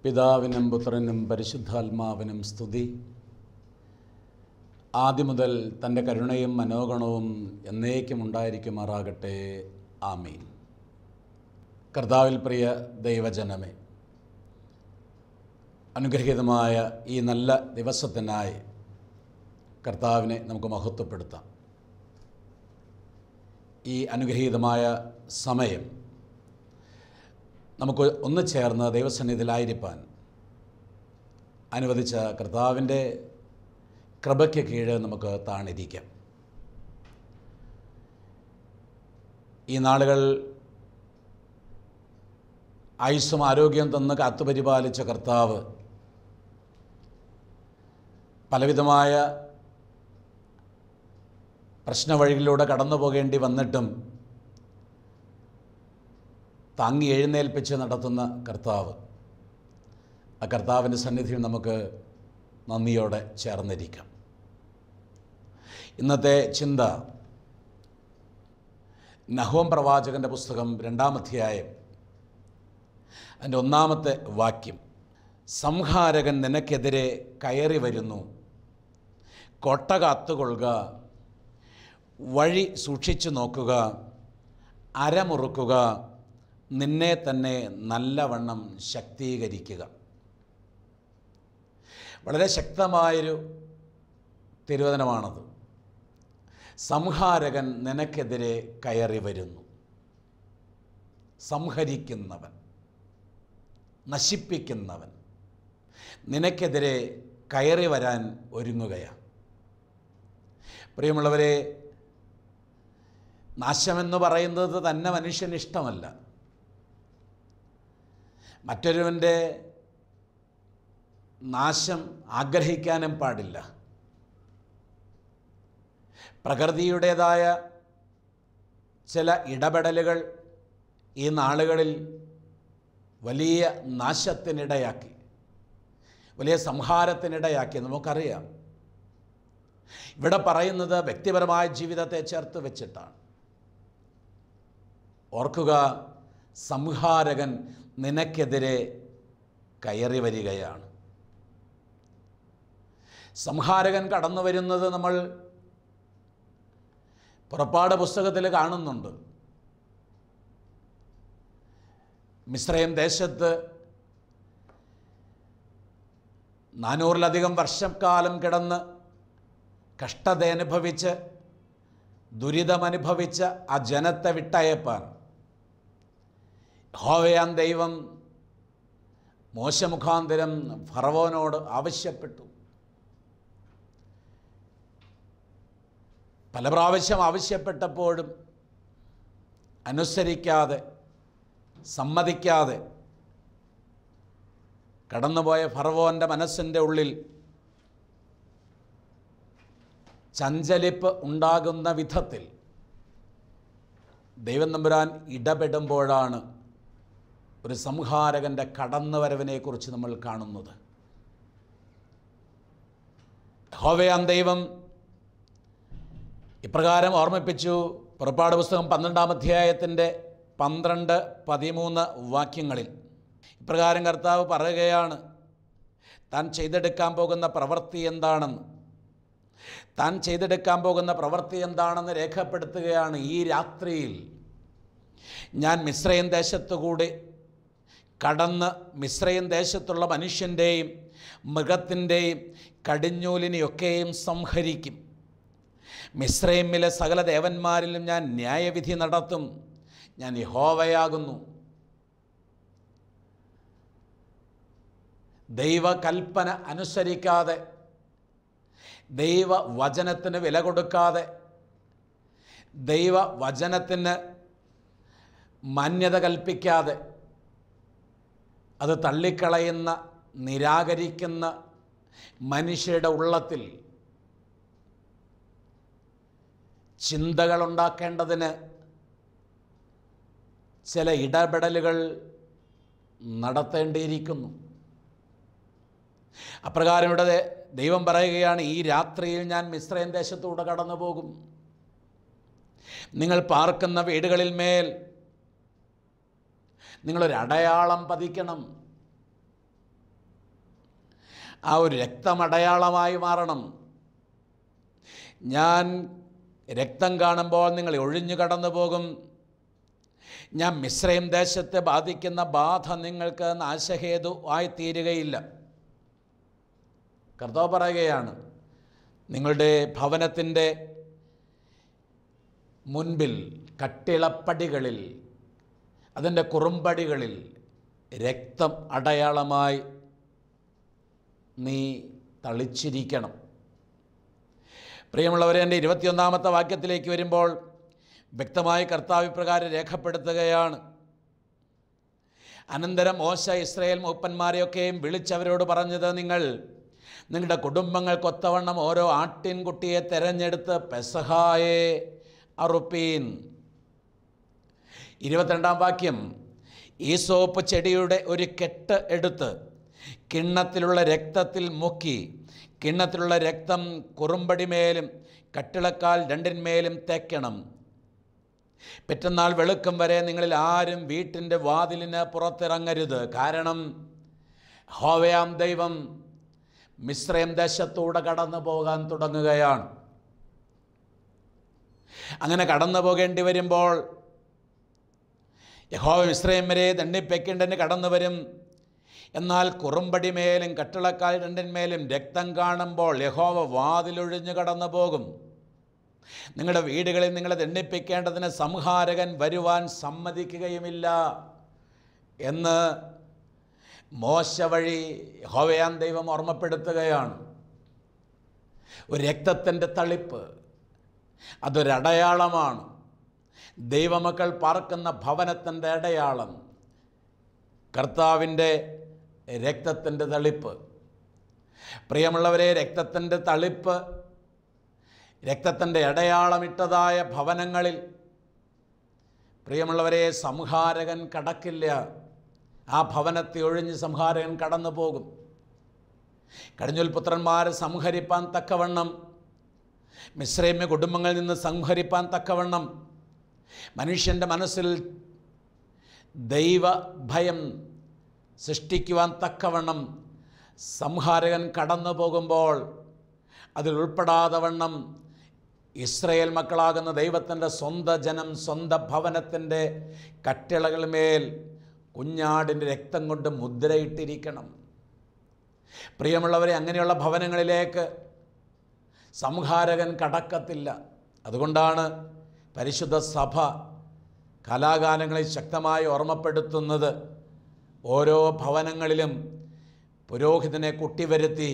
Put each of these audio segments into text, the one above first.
പിതാവിനും പുത്രനും പരിശുദ്ധാത്മാവിനും സ്തുതി. ആദ്യം മുതൽ തൻ്റെ കരുണയും മനോഗണവും എന്നേക്കും ഉണ്ടായിരിക്കുമാറാകട്ടെ. ആമീൻ. കർത്താവിൽ പ്രിയ ദൈവജനമേ, അനുഗ്രഹീതമായ ഈ നല്ല ദിവസത്തിനായി കർത്താവിനെ നമുക്ക് മഹത്വപ്പെടുത്താം. ഈ അനുഗ്രഹീതമായ സമയം നമുക്ക് ഒന്ന് ചേർന്ന് ദൈവസന്നിധിയിലായിരിക്കാൻ അനുവദിച്ച കർത്താവിൻ്റെ കൃപയ്ക്ക് കീഴ് നമുക്ക് താണിരിക്കാം. ഈ നാളുകൾ ആയുസ്സും ആരോഗ്യം തന്ന് കാത്തുപരിപാലിച്ച കർത്താവ് പലവിധമായ പ്രശ്നവഴികളിലൂടെ കടന്നു പോകേണ്ടി വന്നിട്ടും താങ്ങി എഴുന്നേൽപ്പിച്ച് നടത്തുന്ന കർത്താവ്, ആ കർത്താവിൻ്റെ സന്നിധിയിൽ നമുക്ക് നന്ദിയോടെ ചേർന്നിരിക്കാം. ഇന്നത്തെ ചിന്ത നഹൂം പ്രവാചകൻ്റെ പുസ്തകം 2-ാം അധ്യായം അതിൻ്റെ 1-ാമത്തെ വാക്യം. സംഹാരകൻ നിനക്കെതിരെ കയറി വരുന്നു, കോട്ട കാത്തുകൊള്ളുക, വഴി സൂക്ഷിച്ചു നോക്കുക, അരമുറുക്കുക, നിന്നെ തന്നെ നല്ലവണ്ണം ശക്തീകരിക്കുക. വളരെ ശക്തമായൊരു തിരുവചനമാണത്. സംഹാരകൻ നിനക്കെതിരെ കയറി വരുന്നു. സംഹരിക്കുന്നവൻ, നശിപ്പിക്കുന്നവൻ നിനക്കെതിരെ കയറി വരാൻ ഒരുങ്ങുകയാണ്. പ്രിയമുള്ളവരെ, നാശമെന്ന് പറയുന്നത് തന്നെ മനുഷ്യന് ഇഷ്ടമല്ല. മറ്റൊരുവൻ്റെ നാശം ആഗ്രഹിക്കാനും പാടില്ല. പ്രകൃതിയുടേതായ ചില ഇടപെടലുകൾ ഈ നാളുകളിൽ വലിയ നാശത്തിനിടയാക്കി, വലിയ സംഹാരത്തിനിടയാക്കി നമുക്കറിയാം. ഇവിടെ പറയുന്നത് വ്യക്തിപരമായ ജീവിതത്തെ ചേർത്ത് വെച്ചിട്ടാണ്. ഓർക്കുക, സംഹാരകൻ നിനക്കെതിരെ കയറി വരികയാണ്. സംഹാരകൻ കടന്നു വരുന്നത് നമ്മൾ പുറപ്പാട് പുസ്തകത്തിൽ കാണുന്നുണ്ട്. മിസ്രയീം ദേശത്ത് 400-ലധികം വർഷക്കാലം കിടന്ന് കഷ്ടതയനുഭവിച്ച് ദുരിതമനുഭവിച്ച ആ ജനത്തെ വിട്ടയപ്പാൻ യഹോവയാം ദൈവം മോശെ മുഖാന്തരം ഫറവോനോട് ആവശ്യപ്പെട്ടു. പല പ്രാവശ്യം ആവശ്യപ്പെട്ടപ്പോഴും അനുസരിക്കാതെ, സമ്മതിക്കാതെ കടന്നുപോയ ഫറവോൻ്റെ മനസ്സിൻ്റെ ഉള്ളിൽ ചഞ്ചലിപ്പ് ഉണ്ടാകുന്ന വിധത്തിൽ ദൈവം തമ്പുരാൻ ഇടപെടുമ്പോഴാണ് ഒരു സംഹാരകൻ്റെ കടന്നുവരവിനെക്കുറിച്ച് നമ്മൾ കാണുന്നത്. യഹോവയാം ദൈവം ഇപ്രകാരം ഓർമ്മിപ്പിച്ചു. പുറപ്പാട് പുസ്തകം 12-ാം അധ്യായത്തിൻ്റെ 12-13 വാക്യങ്ങളിൽ ഇപ്രകാരം കർത്താവ് പറയുകയാണ്, താൻ ചെയ്തെടുക്കാൻ പോകുന്ന പ്രവൃത്തി എന്താണെന്ന്, താൻ ചെയ്തെടുക്കാൻ പോകുന്ന പ്രവൃത്തി എന്താണെന്ന് രേഖപ്പെടുത്തുകയാണ്. ഈ രാത്രിയിൽ ഞാൻ മിസ്രയീം ദേശത്തുകൂടി കടന്ന് മിസ്രയീം ദേശത്തുള്ള മനുഷ്യൻ്റെയും മൃഗത്തിൻ്റെയും കടിഞ്ഞൂലിനെയൊക്കെയും സംഹരിക്കും. മിസ്രയീമിലെ സകല ദേവന്മാരിലും ഞാൻ ന്യായവിധി നടത്തും. ഞാൻ യഹോവയാകുന്നു. ദൈവകൽപ്പന അനുസരിക്കാതെ, ദൈവവചനത്തിന് വില കൊടുക്കാതെ, ദൈവവചനത്തിന് മാന്യത കൽപ്പിക്കാതെ അത് തള്ളിക്കളയുന്ന, നിരാകരിക്കുന്ന മനുഷ്യരുടെ ഉള്ളത്തിൽ ചിന്തകളുണ്ടാക്കേണ്ടതിന് ചില ഇടപെടലുകൾ നടത്തേണ്ടിയിരിക്കുന്നു. അപ്രകാരം ഇവിടെ ദൈവം പറയുകയാണ്, ഈ രാത്രിയിൽ ഞാൻ മിസ്രയീം ദേശത്തൂടെ കടന്നു പോകും. നിങ്ങൾ പാർക്കുന്ന വീടുകളിൽ മേൽ നിങ്ങളൊരടയാളം പതിക്കണം. ആ ഒരു രക്തമടയാളമായി മാറണം. ഞാൻ രക്തം കാണുമ്പോൾ നിങ്ങൾ ഒഴിഞ്ഞു കടന്നു പോകും. ഞാൻ മിസ്രയീം ദേശത്തെ ബാധിക്കുന്ന ബാധ നിങ്ങൾക്ക് നാശഹേതു ആയിത്തീരുകയില്ല. കർത്താവ് പറയുകയാണ്, നിങ്ങളുടെ ഭവനത്തിൻ്റെ മുൻപിൽ കട്ടിളപ്പടികളിൽ, അതിൻ്റെ കുറുമ്പടികളിൽ രക്തം അടയാളമായി നീ തളിച്ചിരിക്കണം. പ്രിയമുള്ളവരെ, എൻ്റെ 21-ാമത്തെ വാക്യത്തിലേക്ക് വരുമ്പോൾ വ്യക്തമായി കർത്താവ് ഇപ്രകാരം രേഖപ്പെടുത്തുകയാണ്. അനന്തരം മോശ ഇസ്രായേൽ മൂപ്പന്മാരെയൊക്കെയും വിളിച്ചവരോട് പറഞ്ഞത്, നിങ്ങൾ നിങ്ങളുടെ കുടുംബങ്ങൾക്കൊത്തവണ്ണം ഓരോ ആട്ടിൻകുട്ടിയെ തെരഞ്ഞെടുത്ത് പെസഹായെ അറുപ്പീൻ. 22-ാം വാക്യം, ഈസോപ്പ് ചെടിയുടെ ഒരു കെട്ട് എടുത്ത് കിണ്ണത്തിലുള്ള രക്തത്തിൽ മുക്കി കിണ്ണത്തിലുള്ള രക്തം കുറുമ്പടിമേലും കട്ടിളക്കാൽ രണ്ടിന്മേലും തേക്കണം. പിറ്റന്നാൾ വെളുക്കും വരെ നിങ്ങളിൽ ആരും വീട്ടിൻ്റെ വാതിലിന് പുറത്തിറങ്ങരുത്. കാരണം യഹോവയാം ദൈവം മിസ്രയീം ദേശത്തൂടെ കടന്നു പോകാൻ തുടങ്ങുകയാണ്. അങ്ങനെ കടന്നു പോകേണ്ടി വരുമ്പോൾ യഹോവ മിസ്രയീം വരെ ദണ്ഡിപ്പിക്കേണ്ടതിന് കടന്നു വരും. എന്നാൽ കുറുമ്പടിമേലും കട്ടിളക്കാൽ രണ്ടിന്മേലും രക്തം കാണുമ്പോൾ യഹോവ വാതിലൊഴിഞ്ഞു കടന്നു പോകും. നിങ്ങളുടെ വീടുകളിൽ നിങ്ങളെ ദണ്ഡിപ്പിക്കേണ്ടതിന് സംഹാരകൻ വരുവാൻ സമ്മതിക്കുകയുമില്ല എന്ന് മോശ വഴി യഹോവയാം ദൈവം ഓർമ്മപ്പെടുത്തുകയാണ്. ഒരു രക്തത്തിൻ്റെ തളിപ്പ് അതൊരടയാളമാണ്. ദൈവമക്കൾ പാർക്കുന്ന ഭവനത്തിൻ്റെ അടയാളം കർത്താവിൻ്റെ രക്തത്തിൻ്റെ തളിപ്പ്. പ്രിയമുള്ളവരെ, രക്തത്തിൻ്റെ തളിപ്പ്, രക്തത്തിൻ്റെ അടയാളമിട്ടതായ ഭവനങ്ങളിൽ പ്രിയമുള്ളവരെ സംഹാരകൻ കടക്കില്ല. ആ ഭവനത്തെ ഒഴിഞ്ഞ് സംഹാരകൻ കടന്നു പോകും. കടിഞ്ഞൂൽ പുത്രന്മാരെ സംഹരിപ്പാൻ തക്കവണ്ണം, മിസ്രയീമ്യ കുടുംബങ്ങളിൽ നിന്ന് സംഹരിപ്പാൻ തക്കവണ്ണം, മനുഷ്യൻ്റെ മനസ്സിൽ ദൈവഭയം സൃഷ്ടിക്കുവാൻ തക്കവണ്ണം സംഹാരകൻ കടന്നു പോകുമ്പോൾ അതിൽ ഉൾപ്പെടാതെ വണ്ണം ഇസ്രായേൽ മക്കളാകുന്ന ദൈവത്തിൻ്റെ സ്വന്തം ജനം സ്വന്തം ഭവനത്തിൻ്റെ കട്ടിളകളുമേൽ കുഞ്ഞാടിൻ്റെ രക്തം കൊണ്ട് മുദ്രയിട്ടിരിക്കണം. പ്രിയമുള്ളവരെ, അങ്ങനെയുള്ള ഭവനങ്ങളിലേക്ക് സംഹാരകൻ കടക്കത്തില്ല. അതുകൊണ്ടാണ് പരിശുദ്ധ സഭ കലാകാലങ്ങളിൽ ശക്തമായി ഓർമ്മപ്പെടുത്തുന്നത്, ഓരോ ഭവനങ്ങളിലും പുരോഹിതനെ കൂട്ടിവരുത്തി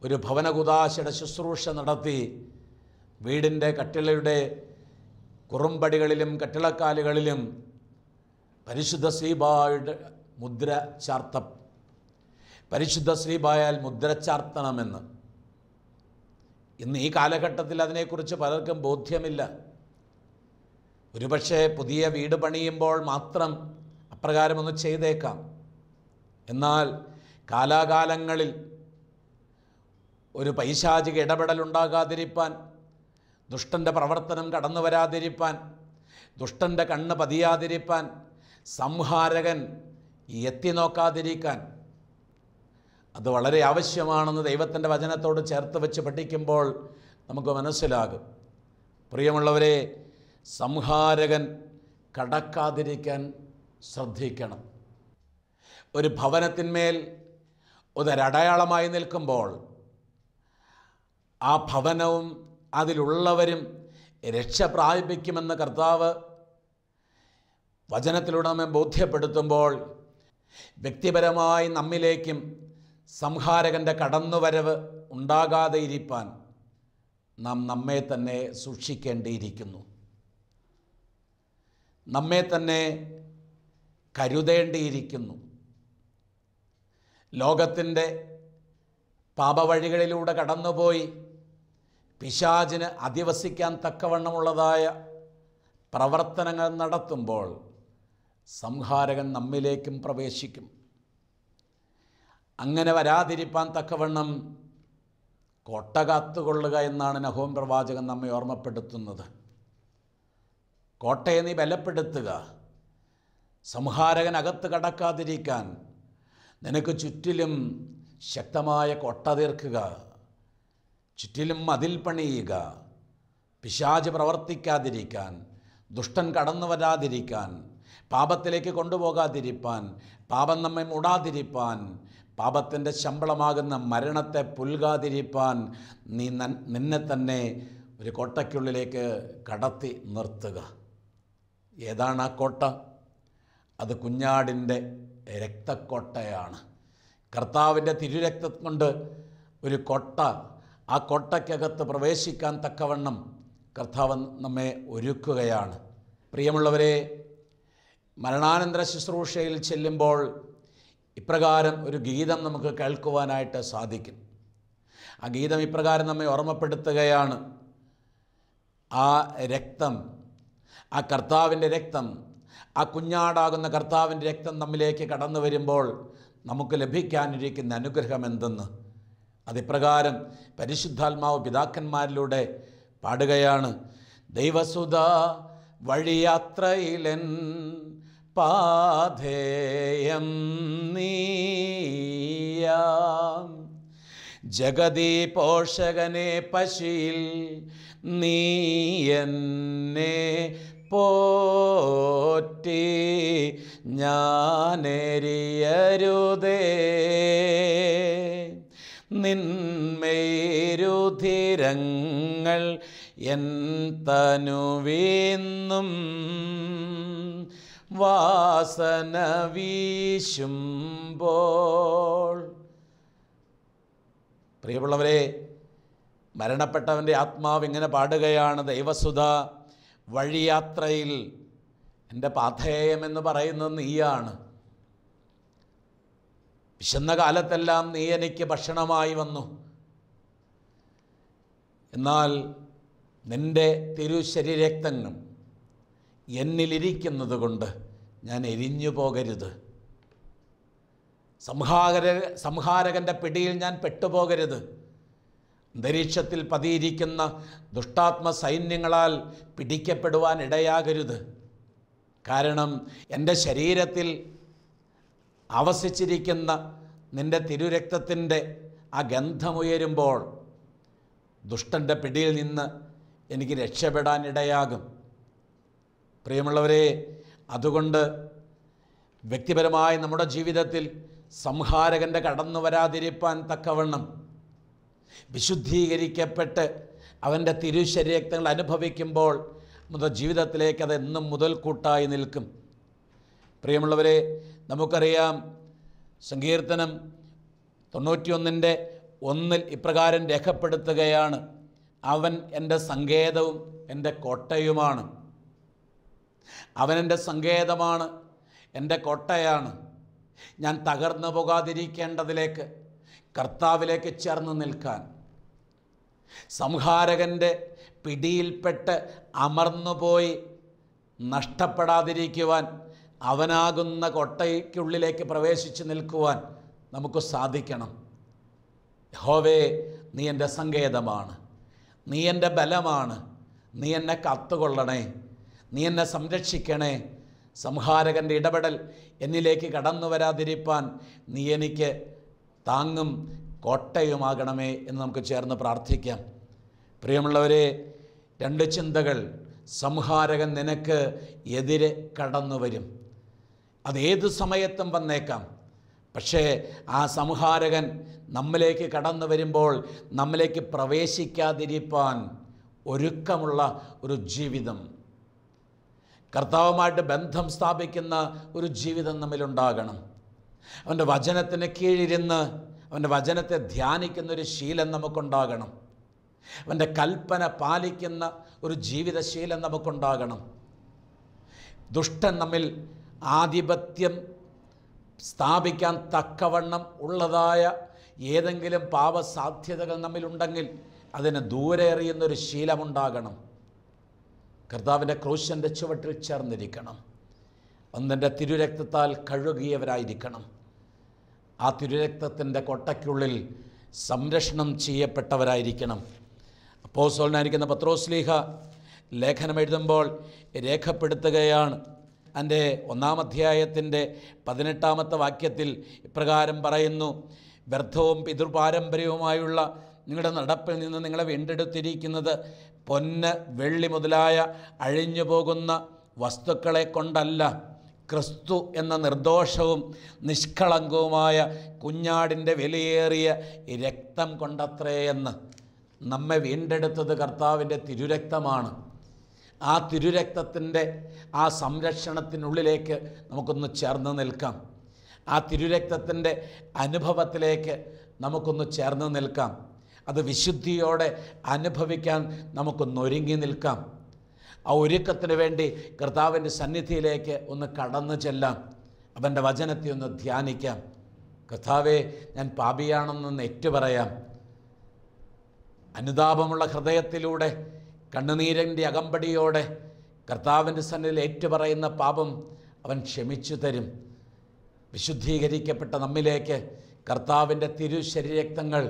ഒരു ഭവനകുദാശയുടെ ശുശ്രൂഷ നടത്തി വീടിൻ്റെ കട്ടിളയുടെ കുറുമ്പടികളിലും കട്ടിളക്കാലുകളിലും പരിശുദ്ധ ശ്രീബായുടെ മുദ്ര പരിശുദ്ധ ശ്രീബായാൽ മുദ്ര ചാർത്തണമെന്ന്. ഇന്ന് ഈ കാലഘട്ടത്തിൽ അതിനെക്കുറിച്ച് പലർക്കും ബോധ്യമില്ല. ഒരുപക്ഷെ പുതിയ വീട് പണിയുമ്പോൾ മാത്രം അപ്രകാരമൊന്ന് ചെയ്തേക്കാം. എന്നാൽ കാലാകാലങ്ങളിൽ ഒരു പൈശാചിക ഇടപെടലുണ്ടാകാതിരിപ്പാൻ, ദുഷ്ടൻ്റെ പ്രവർത്തനം കടന്നു വരാതിരിപ്പാൻ, ദുഷ്ടൻ്റെ കണ്ണ് പതിയാതിരിപ്പാൻ, സംഹാരകൻ എത്തി നോക്കാതിരിക്കാൻ അത് വളരെ ആവശ്യമാണെന്ന് ദൈവത്തിൻ്റെ വചനത്തോട് ചേർത്ത് വെച്ച് പഠിക്കുമ്പോൾ നമുക്ക് മനസ്സിലാകും. പ്രിയമുള്ളവരെ, സംഹാരകൻ കടക്കാതിരിക്കാൻ ശ്രദ്ധിക്കണം. ഒരു ഭവനത്തിന്മേൽ ഒരടയാളമായി നിൽക്കുമ്പോൾ ആ ഭവനവും അതിലുള്ളവരും രക്ഷ പ്രാപിക്കുമെന്ന് കർത്താവ് വചനത്തിലൂടെ നമ്മെ ബോധ്യപ്പെടുത്തുമ്പോൾ വ്യക്തിപരമായി നമ്മിലേക്കും സംഹാരകൻ്റെ കടന്നുവരവ് ഉണ്ടാകാതെ ഇരിപ്പാൻ നാം നമ്മെ തന്നെ സൂക്ഷിക്കേണ്ടിയിരിക്കുന്നു. നമ്മെ തന്നെ കരുതേണ്ടിയിരിക്കുന്നു. ലോകത്തിൻ്റെ പാപവഴികളിലൂടെ കടന്നുപോയി പിശാചിന് അധിവസിക്കാൻ തക്കവണ്ണമുള്ളതായ പ്രവർത്തനങ്ങൾ നടത്തുമ്പോൾ സംഹാരകൻ നമ്മിലേക്കും പ്രവേശിക്കും. അങ്ങനെ വരാതിരിപ്പാൻ തക്കവണ്ണം കോട്ട കാത്തുകൊള്ളുക എന്നാണ് നഹൂം പ്രവാചകൻ നമ്മെ ഓർമ്മപ്പെടുത്തുന്നത്. കോട്ടയെ നീ ബലപ്പെടുത്തുക. സംഹാരകൻ അകത്ത് കടക്കാതിരിക്കാൻ നിനക്ക് ചുറ്റിലും ശക്തമായ കൊട്ട തീർക്കുക, ചുറ്റിലും മതിൽ പണിയുക, പിശാച് പ്രവർത്തിക്കാതിരിക്കാൻ, ദുഷ്ടൻ കടന്നു വരാതിരിക്കാൻ, പാപത്തിലേക്ക് കൊണ്ടുപോകാതിരിപ്പാൻ, പാപം നമ്മെ മൂടാതിരിപ്പാൻ, പാപത്തിൻ്റെ ശമ്പളമാകുന്ന മരണത്തെ പുൽകാതിരിപ്പാൻ നിന്നെ തന്നെ ഒരു കോട്ടയ്ക്കുള്ളിലേക്ക് കടത്തി നിർത്തുക. ഏതാണ് ആ കോട്ട? അത് കുഞ്ഞാടിൻ്റെ രക്തക്കോട്ടയാണ്. കർത്താവിൻ്റെ തിരുരക്തം കൊണ്ട് ഒരു കോട്ട, ആ കോട്ടയ്ക്കകത്ത് പ്രവേശിക്കാൻ തക്കവണ്ണം കർത്താവ് നമ്മെ ഒരുക്കുകയാണ്. പ്രിയമുള്ളവരെ, മരണാനന്തര ശുശ്രൂഷയിൽ ചെല്ലുമ്പോൾ ഇപ്രകാരം ഒരു ഗീതം നമുക്ക് കേൾക്കുവാനായിട്ട് സാധിക്കും. ആ ഗീതം ഇപ്രകാരം നമ്മെ ഓർമ്മപ്പെടുത്തുകയാണ്. ആ രക്തം, ആ കർത്താവിൻ്റെ രക്തം, ആ കുഞ്ഞാടാകുന്ന കർത്താവിൻ്റെ രക്തം നമ്മിലേക്ക് കടന്നു വരുമ്പോൾ നമുക്ക് ലഭിക്കാനിരിക്കുന്ന അനുഗ്രഹം എന്തെന്ന് അതിപ്രകാരം പരിശുദ്ധാത്മാവ് പിതാക്കന്മാരിലൂടെ പാടുകയാണ്. ദൈവസുത വഴിയാത്രയിലെൻ പാഥേയം നീയാം, ജഗതി പോഷകനെ പശിയിൽ നീ എന്നെ പോറ്റി, ഞാനെരിയരുതേ നിന്മേരുധിരങ്ങൾ എൻ തനുവീന്നും വാസന വീശുമ്പോൾ. പ്രിയമുള്ളവരെ, മരണപ്പെട്ടവൻ്റെ ആത്മാവ് ഇങ്ങനെ പാടുകയാണ്. ദൈവസുധ വഴിയാത്രയിൽ എൻ്റെ പാഥേയം എന്ന് പറയുന്നത് നീയാണ്. വിശന്ന കാലത്തെല്ലാം നീ എനിക്ക് ഭക്ഷണമായി വന്നു. എന്നാൽ നിൻ്റെ തിരുശരീരക്തങ്ങൾ എന്നിലിരിക്കുന്നത് കൊണ്ട് ഞാൻ എരിഞ്ഞു പോകരുത്. സംഹാരകൻ്റെ പിടിയിൽ ഞാൻ പെട്ടുപോകരുത്. അന്തരീക്ഷത്തിൽ പതിയിരിക്കുന്ന ദുഷ്ടാത്മ സൈന്യങ്ങളാൽ പിടിക്കപ്പെടുവാൻ ഇടയാകരുത്. കാരണം എൻ്റെ ശരീരത്തിൽ ആവസിച്ചിരിക്കുന്ന നിൻ്റെ തിരുരക്തത്തിൻ്റെ ആ ഗന്ധമുയരുമ്പോൾ ദുഷ്ടൻ്റെ പിടിയിൽ നിന്ന് എനിക്ക് രക്ഷപ്പെടാൻ ഇടയാകും. പ്രിയമുള്ളവരെ, അതുകൊണ്ട് വ്യക്തിപരമായി നമ്മുടെ ജീവിതത്തിൽ സംഹാരകൻ്റെ കടന്നു വരാതിരിപ്പാൻ തക്കവണ്ണം വിശുദ്ധീകരിക്കപ്പെട്ട് അവൻ്റെ തിരുശരീരക്തങ്ങൾ അനുഭവിക്കുമ്പോൾ നമ്മുടെ ജീവിതത്തിലേക്ക് അതെന്നും മുതൽക്കൂട്ടായി നിൽക്കും. പ്രിയമുള്ളവരെ, നമുക്കറിയാം സങ്കീർത്തനം 91:1 ഇപ്രകാരം രേഖപ്പെടുത്തുകയാണ്. അവൻ എൻ്റെ സങ്കേതവും എൻ്റെ കോട്ടയുമാണ്. അവൻ എൻ്റെ സങ്കേതമാണ്, എൻ്റെ കോട്ടയാണ്. ഞാൻ തകർന്നു പോകാതിരിക്കേണ്ടതിലേക്ക് കർത്താവിലേക്ക് ചേർന്ന് നിൽക്കാൻ, സംഹാരകൻ്റെ പിടിയിൽപ്പെട്ട് അമർന്നുപോയി നഷ്ടപ്പെടാതിരിക്കുവാൻ, അവനാകുന്ന കോട്ടയ്ക്കുള്ളിലേക്ക് പ്രവേശിച്ച് നിൽക്കുവാൻ നമുക്ക് സാധിക്കണം. യഹോവേ, നീ എൻ്റെ സങ്കേതമാണ്, നീ എൻ്റെ ബലമാണ്, നീ എന്നെ കാത്തുകൊള്ളണേ, നീ എന്നെ സംരക്ഷിക്കണേ. സംഹാരകൻ്റെ ഇടപെടൽ എന്നിലേക്ക് കടന്നു വരാതിരിപ്പാൻ നീ എനിക്ക് താങ്ങും കോട്ടയുമാകണമേ എന്ന് നമുക്ക് ചേർന്ന് പ്രാർത്ഥിക്കാം. പ്രിയമുള്ളവരെ, 2 ചിന്തകൾ. സംഹാരകൻ നിനക്ക് എതിരെ കടന്നു വരും. അതേത് സമയത്തും വന്നേക്കാം. പക്ഷേ ആ സംഹാരകൻ നമ്മിലേക്ക് കടന്നു വരുമ്പോൾ നമ്മിലേക്ക് പ്രവേശിക്കാതിരിപ്പാൻ ഒരുക്കമുള്ള ഒരു ജീവിതം, കർത്താവുമായിട്ട് ബന്ധം സ്ഥാപിക്കുന്ന ഒരു ജീവിതം നമ്മിലുണ്ടാകണം. അവൻ്റെ വചനത്തിന് കീഴിരുന്ന് അവൻ്റെ വചനത്തെ ധ്യാനിക്കുന്നൊരു ശീലം നമുക്കുണ്ടാകണം. അവൻ്റെ കൽപ്പന പാലിക്കുന്ന ഒരു ജീവിതശീലം നമുക്കുണ്ടാകണം. ദുഷ്ടൻ നമ്മിൽ ആധിപത്യം സ്ഥാപിക്കാൻ തക്കവണ്ണം ഉള്ളതായ ഏതെങ്കിലും പാപസാധ്യതകൾ നമ്മിലുണ്ടെങ്കിൽ അതിനെ ദൂരെ എറിയുന്നൊരു ശീലമുണ്ടാകണം. കർത്താവിൻ്റെ ക്രൂശിൻ്റെ ചുവട്ടിൽ ചേർന്നിരിക്കണം. ഒന്നിൻ്റെ തിരുരക്തത്താൽ കഴുകിയവരായിരിക്കണം. ആ തിരുരക്തത്തിൻ്റെ കൊട്ടയ്ക്കുള്ളിൽ സംരക്ഷണം ചെയ്യപ്പെട്ടവരായിരിക്കണം. അപ്പോസ്തലനായിരിക്കുന്ന പത്രോസ്ലീഹ ലേഖനം എഴുതുമ്പോൾ രേഖപ്പെടുത്തുകയാണ്. അതിൻ്റെ 1-ാം അധ്യായത്തിൻ്റെ 18-ാമത്തെ വാക്യത്തിൽ ഇപ്രകാരം പറയുന്നു: വ്യർത്ഥവും പിതൃപാരമ്പര്യവുമായുള്ള നിങ്ങളുടെ നടപ്പിൽ നിന്ന് നിങ്ങളെ വീണ്ടെടുത്തിരിക്കുന്നത് പൊന്ന്, വെള്ളി മുതലായ അഴിഞ്ഞു പോകുന്ന വസ്തുക്കളെ കൊണ്ടല്ല, ക്രിസ്തു എന്ന നിർദോഷവും നിഷ്കളങ്കവുമായ കുഞ്ഞാടിൻ്റെ വിലയേറിയ രക്തം കൊണ്ടത്രേ എന്ന്. നമ്മെ വീണ്ടെടുത്തത് കർത്താവിൻ്റെ തിരുരക്തമാണ്. ആ തിരുരക്തത്തിൻ്റെ ആ സംരക്ഷണത്തിനുള്ളിലേക്ക് നമുക്കൊന്ന് ചേർന്ന് നിൽക്കാം. ആ തിരുരക്തത്തിൻ്റെ അനുഭവത്തിലേക്ക് നമുക്കൊന്ന് ചേർന്ന് നിൽക്കാം. അത് വിശുദ്ധിയോടെ അനുഭവിക്കാൻ നമുക്കൊന്നൊരുങ്ങി നിൽക്കാം. ആ ഒരുക്കത്തിന് വേണ്ടി കർത്താവിൻ്റെ സന്നിധിയിലേക്ക് ഒന്ന് കടന്നു ചെല്ലാം. അവൻ്റെ വചനത്തെ ഒന്ന് ധ്യാനിക്കാം. കർത്താവേ, ഞാൻ പാപിയാണെന്ന് ഏറ്റുപറയാം. അനുതാപമുള്ള ഹൃദയത്തിലൂടെ കണ്ണുനീരിൻ്റെ അകമ്പടിയോടെ കർത്താവിൻ്റെ സന്നിധിയിൽ ഏറ്റുപറയുന്ന പാപം അവൻ ക്ഷമിച്ചു തരും. വിശുദ്ധീകരിക്കപ്പെട്ട നമ്മിലേക്ക് കർത്താവിൻ്റെ തിരുശരീരക്തങ്ങൾ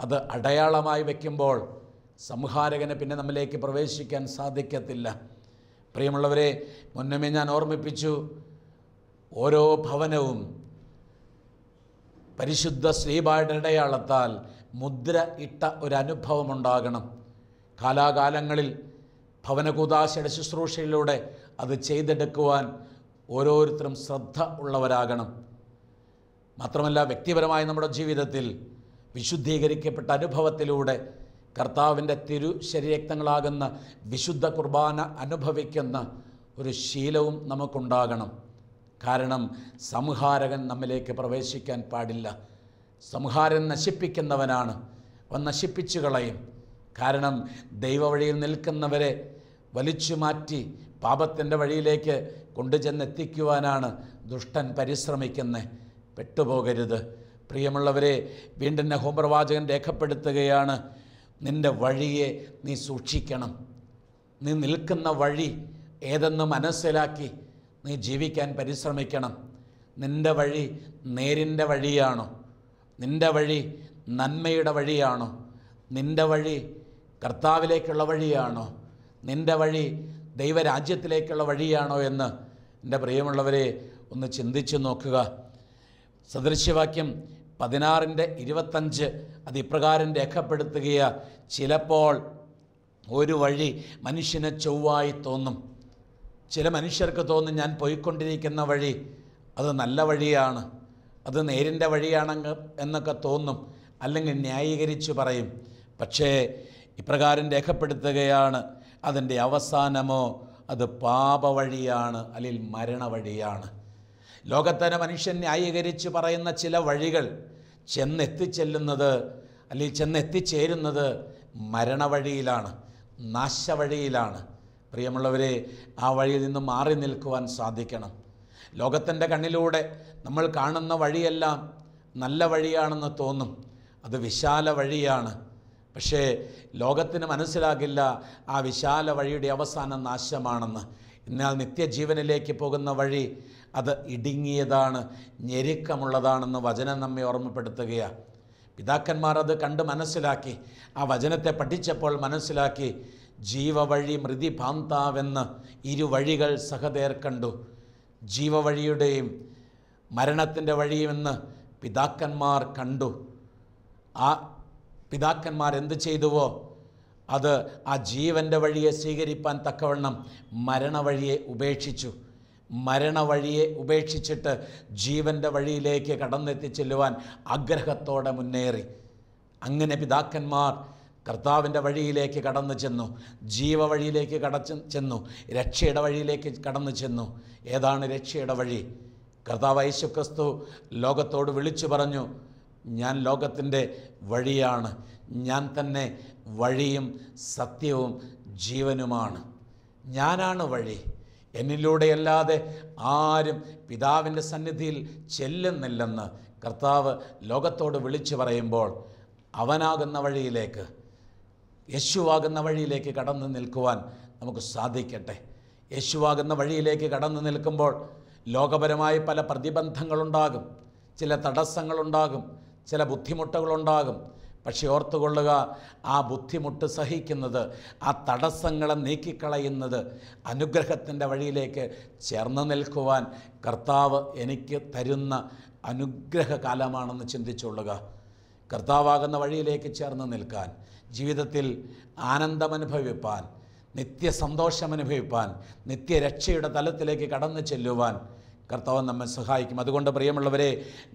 അത് അടയാളമായി വയ്ക്കുമ്പോൾ സംഹാരകന് പിന്നെ നമ്മിലേക്ക് പ്രവേശിക്കാൻ സാധിക്കത്തില്ല. പ്രിയമുള്ളവരെ, മുന്നമേ ഞാൻ ഓർമ്മിപ്പിച്ചു, ഓരോ ഭവനവും പരിശുദ്ധ ശ്ലീബായുടെ അടയാളത്താൽ മുദ്ര ഇട്ട ഒരനുഭവമുണ്ടാകണം. കാലാകാലങ്ങളിൽ ഭവനകൂദാശയുടെ ശുശ്രൂഷയിലൂടെ അത് ചെയ്തെടുക്കുവാൻ ഓരോരുത്തരും ശ്രദ്ധ ഉള്ളവരാകണം. മാത്രമല്ല, വ്യക്തിപരമായ നമ്മുടെ ജീവിതത്തിൽ വിശുദ്ധീകരിക്കപ്പെട്ട അനുഭവത്തിലൂടെ കർത്താവിൻ്റെ തിരുശരീരക്തങ്ങളാകുന്ന വിശുദ്ധ കുർബാന അനുഭവിക്കുന്ന ഒരു ശീലവും നമുക്കുണ്ടാകണം. കാരണം സംഹാരകൻ നമ്മിലേക്ക് പ്രവേശിക്കാൻ പാടില്ല. സംഹാരൻ നശിപ്പിക്കുന്നവനാണ്. അവൻ നശിപ്പിച്ചു കളയും. കാരണം ദൈവവഴിയിൽ നിൽക്കുന്നവരെ വലിച്ചു മാറ്റി പാപത്തിൻ്റെ വഴിയിലേക്ക് കൊണ്ടുചെന്നെത്തിക്കുവാനാണ് ദുഷ്ടൻ പരിശ്രമിക്കുന്നത്. പെട്ടുപോകരുത്. പ്രിയമുള്ളവരെ, വീണ്ടും നഹൂം പ്രവാചകൻ രേഖപ്പെടുത്തുകയാണ്, നിൻ്റെ വഴിയെ നീ സൂക്ഷിക്കണം. നീ നിൽക്കുന്ന വഴി ഏതെന്ന് മനസ്സിലാക്കി നീ ജീവിക്കാൻ പരിശ്രമിക്കണം. നിൻ്റെ വഴി നേരിൻ്റെ വഴിയാണോ? നിൻ്റെ വഴി നന്മയുടെ വഴിയാണോ? നിൻ്റെ വഴി കർത്താവിലേക്കുള്ള വഴിയാണോ? നിൻ്റെ വഴി ദൈവരാജ്യത്തിലേക്കുള്ള വഴിയാണോ എന്ന് എൻ്റെ പ്രിയമുള്ളവരെ ഒന്ന് ചിന്തിച്ചു നോക്കുക. സദൃശ്യവാക്യം 16:25 അത് ഇപ്രകാരം രേഖപ്പെടുത്തുകയാണ്, ചിലപ്പോൾ ഒരു വഴി മനുഷ്യന് ചൊവ്വായി തോന്നും. ചില മനുഷ്യർക്ക് തോന്നും, ഞാൻ പോയിക്കൊണ്ടിരിക്കുന്ന വഴി അത് നല്ല വഴിയാണ്, അത് നേരിൻ്റെ വഴിയാണെന്ന് എന്നൊക്കെ തോന്നും, അല്ലെങ്കിൽ ന്യായീകരിച്ചു പറയും. പക്ഷേ ഇപ്രകാരം രേഖപ്പെടുത്തുകയാണ്, അതിൻ്റെ അവസാനമോ അത് പാപവഴിയാണ്, അല്ലെങ്കിൽ മരണവഴിയാണ്. ലോകത്തിലെ മനുഷ്യൻ ന്യായീകരിച്ച് പറയുന്ന ചില വഴികൾ ചെന്നെത്തിച്ചെല്ലുന്നത് അല്ലെങ്കിൽ ചെന്നെത്തിച്ചേരുന്നത് മരണവഴിയിലാണ്, നാശവഴിയിലാണ്. പ്രിയമുള്ളവരെ, ആ വഴിയിൽ നിന്ന് മാറി നിൽക്കുവാൻ സാധിക്കണം. ലോകത്തിൻ്റെ കണ്ണിലൂടെ നമ്മൾ കാണുന്ന വഴിയെല്ലാം നല്ല വഴിയാണെന്ന് തോന്നും, അത് വിശാല വഴിയാണ്. പക്ഷേ ലോകത്തിന് മനസ്സിലാകില്ല ആ വിശാല വഴിയുടെ അവസാനം നാശമാണെന്ന്. എന്നാൽ നിത്യജീവനിലേക്ക് പോകുന്ന വഴി അത് ഇടുങ്ങിയതാണ്, ഞെരുക്കമുള്ളതാണെന്ന് വചനം നമ്മെ ഓർമ്മപ്പെടുത്തുകയാണ്. പിതാക്കന്മാർ അത് കണ്ട് മനസ്സിലാക്കി, ആ വചനത്തെ പഠിച്ചപ്പോൾ മനസ്സിലാക്കി. ജീവവഴി മൃതിഭാന്താവെന്ന് ഇരുവഴികൾ സഹതേർ കണ്ടു. ജീവവഴിയുടെയും മരണത്തിൻ്റെ വഴിയുമെന്ന് പിതാക്കന്മാർ കണ്ടു. ആ പിതാക്കന്മാർ എന്ത് ചെയ്തുവോ അത് ആ ജീവൻ്റെ വഴിയെ സ്വീകരിപ്പാൻ തക്കവണ്ണം മരണവഴിയെ ഉപേക്ഷിച്ചു. മരണവഴിയെ ഉപേക്ഷിച്ചിട്ട് ജീവൻ്റെ വഴിയിലേക്ക് കടന്നെത്തിച്ചെല്ലുവാൻ ആഗ്രഹത്തോടെ മുന്നേറി. അങ്ങനെ പിതാക്കന്മാർ കർത്താവിൻ്റെ വഴിയിലേക്ക് കടന്നു ചെന്നു, ജീവവഴിയിലേക്ക് ചെന്നു, രക്ഷയുടെ വഴിയിലേക്ക് കടന്നു ചെന്നു. ഏതാണ് രക്ഷയുടെ വഴി? കർത്താവ് യേശുക്രിസ്തു ലോകത്തോട് വിളിച്ചു പറഞ്ഞു, ഞാൻ ലോകത്തിൻ്റെ വഴിയാണ്, ഞാൻ തന്നെ വഴിയും സത്യവും ജീവനുമാണ്. ഞാനാണ് വഴി, എന്നിലൂടെയല്ലാതെ ആരും പിതാവിൻ്റെ സന്നിധിയിൽ ചെല്ലുന്നില്ലെന്ന് കർത്താവ് ലോകത്തോട് വിളിച്ചു പറയുമ്പോൾ അവനാകുന്ന വഴിയിലേക്ക്, യേശുവാകുന്ന വഴിയിലേക്ക് കടന്നു നിൽക്കുവാൻ നമുക്ക് സാധിക്കട്ടെ. യേശുവാകുന്ന വഴിയിലേക്ക് കടന്നു നിൽക്കുമ്പോൾ ലോകപരമായ പല പ്രതിബന്ധങ്ങളുണ്ടാകും, ചില തടസ്സങ്ങളുണ്ടാകും, ചില ബുദ്ധിമുട്ടുകളുണ്ടാകും. പക്ഷേ ഓർത്തുകൊള്ളുക, ആ ബുദ്ധിമുട്ട് സഹിക്കുന്നത്, ആ തടസ്സങ്ങളെ നീക്കിക്കളയുന്നത് അനുഗ്രഹത്തിൻ്റെ വഴിയിലേക്ക് ചേർന്ന് നിൽക്കുവാൻ കർത്താവ് എനിക്ക് തരുന്ന അനുഗ്രഹകാലമാണെന്ന് ചിന്തിച്ചുകൊള്ളുക. കർത്താവാകുന്ന വഴിയിലേക്ക് ചേർന്ന് നിൽക്കാൻ, ജീവിതത്തിൽ ആനന്ദമനുഭവിപ്പാൻ, നിത്യസന്തോഷമനുഭവിപ്പാൻ, നിത്യരക്ഷയുടെ തലത്തിലേക്ക് കടന്നു ചെല്ലുവാൻ കർത്താവ് നമ്മെ സഹായിക്കും. അതുകൊണ്ട് പ്രിയമുള്ളവരെ,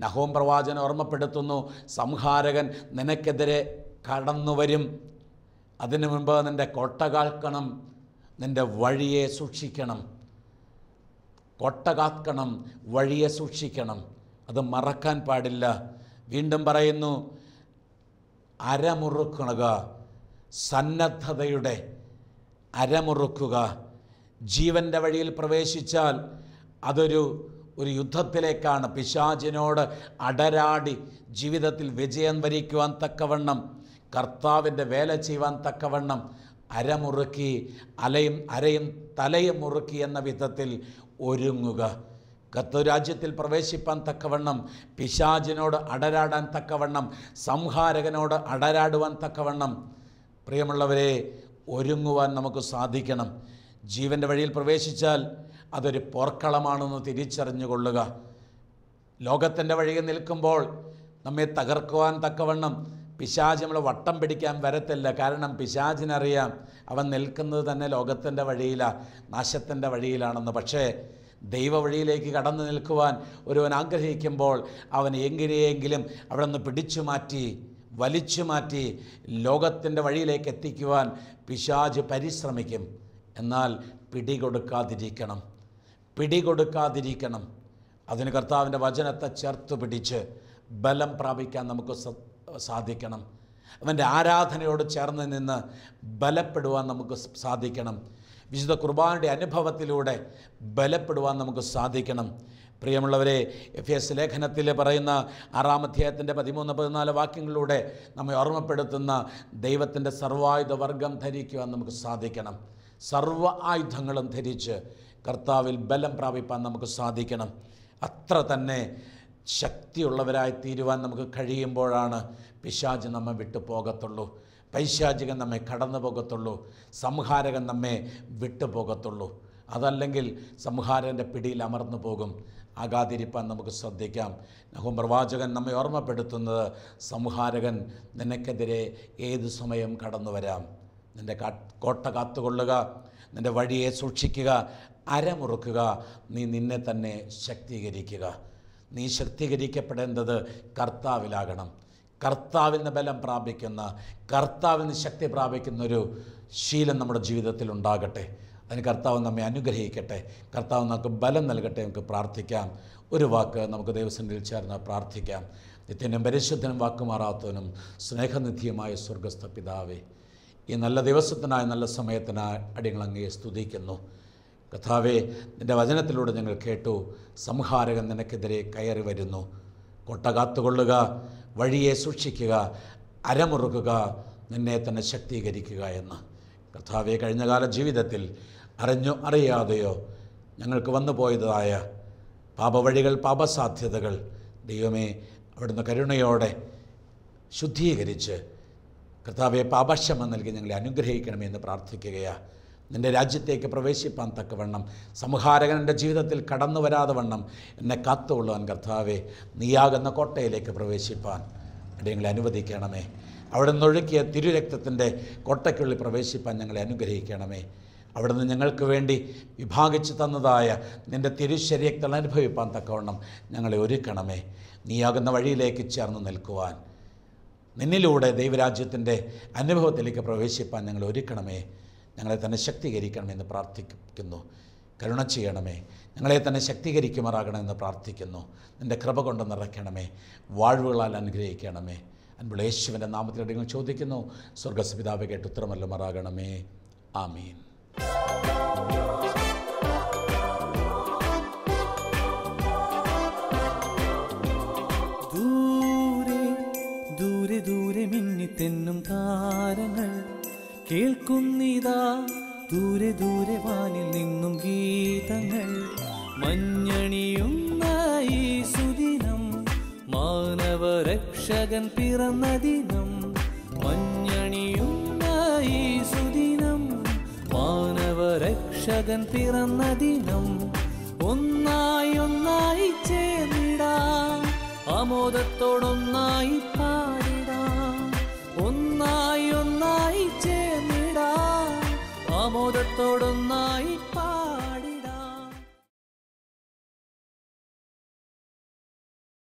നഹൂം പ്രവാചകൻ ഓർമ്മപ്പെടുത്തുന്നു, സംഹാരകൻ നിനക്കെതിരെ കടന്നു വരും. അതിനു മുമ്പ് നിൻ്റെ കോട്ട കാക്കണം, നിൻ്റെ വഴിയെ സൂക്ഷിക്കണം. കോട്ട കാക്കണം, വഴിയെ സൂക്ഷിക്കണം, അത് മറക്കാൻ പാടില്ല. വീണ്ടും പറയുന്നു, അരമുറുക്കുക, സന്നദ്ധതയുടെ അരമുറുക്കുക. ജീവൻ്റെ വഴിയിൽ പ്രവേശിച്ചാൽ അതൊരു യുദ്ധത്തിലേക്കാണ്. പിശാചിനോട് അടരാടി ജീവിതത്തിൽ വിജയം വരിക്കുവാൻ തക്കവണ്ണം, കർത്താവിൻ്റെ വേല ചെയ്യുവാൻ തക്കവണ്ണം അരമുറുക്കി, അരയും തലയും മുറുക്കി എന്ന വിധത്തിൽ ഒരുങ്ങുക. കർത്തൃരാജ്യത്തിൽ പ്രവേശിപ്പാൻ തക്കവണ്ണം, പിശാചിനോട് അടരാടാൻ തക്കവണ്ണം, സംഹാരകനോട് അടരാടുവാൻ തക്കവണ്ണം പ്രിയമുള്ളവരെ ഒരുങ്ങുവാൻ നമുക്ക് സാധിക്കണം. ജീവൻ്റെ വഴിയിൽ പ്രവേശിച്ചാൽ അതൊരു പോർക്കളമാണെന്ന് തിരിച്ചറിഞ്ഞുകൊള്ളുക. ലോകത്തിൻ്റെ വഴിയിൽ നിൽക്കുമ്പോൾ നമ്മെ തകർക്കുവാൻ തക്കവണ്ണം പിശാച് നമ്മളെ വട്ടം പിടിക്കാൻ വരത്തില്ല. കാരണം പിശാചിനറിയാം അവൻ നിൽക്കുന്നത് തന്നെ ലോകത്തിൻ്റെ വഴിയിലാണ്, നാശത്തിൻ്റെ വഴിയിലാണെന്ന്. പക്ഷേ ദൈവ വഴിയിലേക്ക് കടന്നു നിൽക്കുവാൻ ഒരുവൻ ആഗ്രഹിക്കുമ്പോൾ അവൻ എങ്ങനെയെങ്കിലും അവിടെ നിന്ന് പിടിച്ചു മാറ്റി, വലിച്ചു മാറ്റി ലോകത്തിൻ്റെ വഴിയിലേക്ക് എത്തിക്കുവാൻ പിശാച് പരിശ്രമിക്കും. എന്നാൽ പിടികൊടുക്കാതിരിക്കണം. അതിന് കർത്താവിൻ്റെ വചനത്തെ ചേർത്ത് പിടിച്ച് ബലം പ്രാപിക്കാൻ നമുക്ക് സാധിക്കണം. അവൻ്റെ ആരാധനയോട് ചേർന്ന് നിന്ന് ബലപ്പെടുവാൻ നമുക്ക് സാധിക്കണം. വിശുദ്ധ കുർബാനയുടെ അനുഭവത്തിലൂടെ ബലപ്പെടുവാൻ നമുക്ക് സാധിക്കണം. പ്രിയമുള്ളവരെ, എഫേസ് ലേഖനത്തിൽ പറയുന്ന 6-ാം അധ്യായത്തിൻ്റെ 13-14 വാക്യങ്ങളിലൂടെ നമ്മെ ഓർമ്മപ്പെടുത്തുന്ന ദൈവത്തിൻ്റെ സർവായുധ വർഗം ധരിക്കുവാൻ നമുക്ക് സാധിക്കണം. സർവ്വ ആയുധങ്ങളും ധരിച്ച് കർത്താവിൽ ബലം പ്രാപിപ്പാൻ നമുക്ക് സാധിക്കണം. അത്ര തന്നെ ശക്തിയുള്ളവരായി തീരുവാൻ നമുക്ക് കഴിയുമ്പോഴാണ് പിശാച് നമ്മെ വിട്ടു പോകത്തുള്ളൂ, പൈശാചികൻ നമ്മെ കടന്നു പോകത്തുള്ളൂ, സംഹാരകൻ നമ്മെ വിട്ടു പോകത്തുള്ളൂ. അതല്ലെങ്കിൽ സംഹാരൻ്റെ പിടിയിൽ അമർന്നു പോകും. ആകാതിരിപ്പാൻ നമുക്ക് ശ്രദ്ധിക്കാം. നഹൂം പ്രവാചകൻ നമ്മെ ഓർമ്മപ്പെടുത്തുന്നത്, സംഹാരകൻ നിനക്കെതിരെ ഏതു സമയം കടന്നു വരാം. നിൻ്റെ കോട്ട കാത്തുകൊള്ളുക, നിൻ്റെ വഴിയെ സൂക്ഷിക്കുക, അരമുറുക്കുക, നീ നിന്നെ തന്നെ ശക്തീകരിക്കുക. നീ ശക്തീകരിക്കപ്പെടേണ്ടത് കർത്താവിലാകണം. കർത്താവിൽ നിന്ന് ബലം പ്രാപിക്കുന്ന, കർത്താവിൽ നിന്ന് ശക്തി പ്രാപിക്കുന്നൊരു ശീലം നമ്മുടെ ജീവിതത്തിൽ ഉണ്ടാകട്ടെ. അതിന് കർത്താവ് നമ്മെ അനുഗ്രഹിക്കട്ടെ. കർത്താവ് നമുക്ക് ബലം നൽകട്ടെ. നമുക്ക് പ്രാർത്ഥിക്കാം. ഒരു വാക്ക് നമുക്ക് ദൈവസന്നിധിയിൽ ചേർന്ന് പ്രാർത്ഥിക്കാം. നിത്യനും പരിശുദ്ധനും വാക്കുമാറാത്തവനും സ്നേഹനിധിയുമായ സ്വർഗസ്ഥ പിതാവേ, ഈ നല്ല ദിവസത്തിനായി, നല്ല സമയത്തിനായി അടിയങ്ങൾ അങ്ങയെ സ്തുതിക്കുന്നു. കർത്താവേ, നിൻ്റെ വചനത്തിലൂടെ ഞങ്ങൾ കേട്ടു, സംഹാരകൻ നിനക്കെതിരെ കയറി വരുന്നു. കോട്ട കാത്തുകൊള്ളുക, വഴിയെ സൂക്ഷിക്കുക, അരമുറുക്കുക, നിന്നെ തന്നെ ശക്തീകരിക്കുക എന്ന്. കർത്താവെ, കഴിഞ്ഞകാല ജീവിതത്തിൽ അറിഞ്ഞോ അറിയാതെയോ ഞങ്ങൾക്ക് വന്നു പോയതായ പാപവഴികൾ, പാപസാധ്യതകൾ ദൈവമേ അവിടുന്ന് കരുണയോടെ ശുദ്ധീകരിച്ച് കർത്താവെ പാപക്ഷമ നൽകി ഞങ്ങളെ അനുഗ്രഹിക്കണമെന്ന് പ്രാർത്ഥിക്കുകയാണ്. നിൻ്റെ രാജ്യത്തേക്ക് പ്രവേശിപ്പാൻ തക്കവണ്ണം, സംഹാരകൻ എൻ്റെ ജീവിതത്തിൽ കടന്നു വരാതെ വണ്ണം എന്നെ കാത്തുകൊള്ളുവാൻ കർത്താവെ നീയാകുന്ന കോട്ടയിലേക്ക് പ്രവേശിപ്പാൻ ഞങ്ങളെ അനുവദിക്കണമേ. അവിടെ നിന്നൊഴുക്കിയ തിരുരക്തത്തിൻ്റെ കോട്ടയ്ക്കുള്ളിൽ പ്രവേശിപ്പാൻ ഞങ്ങളെ അനുഗ്രഹിക്കണമേ. അവിടുന്ന് ഞങ്ങൾക്ക് വേണ്ടി വിഭാഗിച്ചു തന്നതായ നിൻ്റെ തിരുശരീരത്തിൽ അനുഭവിപ്പാൻ തക്കവണ്ണം ഞങ്ങളെ ഒരുക്കണമേ. നീയാകുന്ന വഴിയിലേക്ക് ചേർന്ന് നിൽക്കുവാൻ, നിന്നിലൂടെ ദൈവരാജ്യത്തിൻ്റെ അനുഭവത്തിലേക്ക് പ്രവേശിപ്പാൻ ഞങ്ങളെ ഒരുക്കണമേ. ഞങ്ങളെ തന്നെ ശക്തീകരിക്കണമെന്ന് പ്രാർത്ഥിക്കുന്നു. കരുണ ചെയ്യണമേ. ഞങ്ങളെ തന്നെ ശക്തീകരിക്കുമാറാകണമെന്ന് പ്രാർത്ഥിക്കുന്നു. നിൻ്റെ കൃപ കൊണ്ട് നിറയ്ക്കണമേ. വാഴ്വുകളാൽ അനുഗ്രഹിക്കണമേ. അൻപുള്ള യേശുവിൻ്റെ നാമത്തിൽ നിങ്ങൾ ചോദിക്കുന്നു. സ്വർഗ്ഗപിതാവേ കേട്ട് ഉത്തരമല്ലുമാറാകണമേ. ആമീൻ. ദൂരെ ദൂരെ ദൂരെ മിന്നിത്തെന്നും താരങ്ങൾ കേൾക്കുന്നിതാ, ദൂരെ ദൂരെ വാനിൽ നിന്നും ഗീതങ്ങൾ. മഞ്ഞണിയുന്ന ഈ സുദിനം, മാനവരക്ഷകൻ പിറന്ന ദിനം. രക്ഷകൻ പിറന്ന ദിനം ഒന്നായി ഒന്നായി ചേർന്നിടാം, ആമോദത്തോടൊന്നായി പാടിടാം. ഒന്നായി ഒന്നായി ചേർന്നിടാം, ആമോദത്തോടൊന്നായി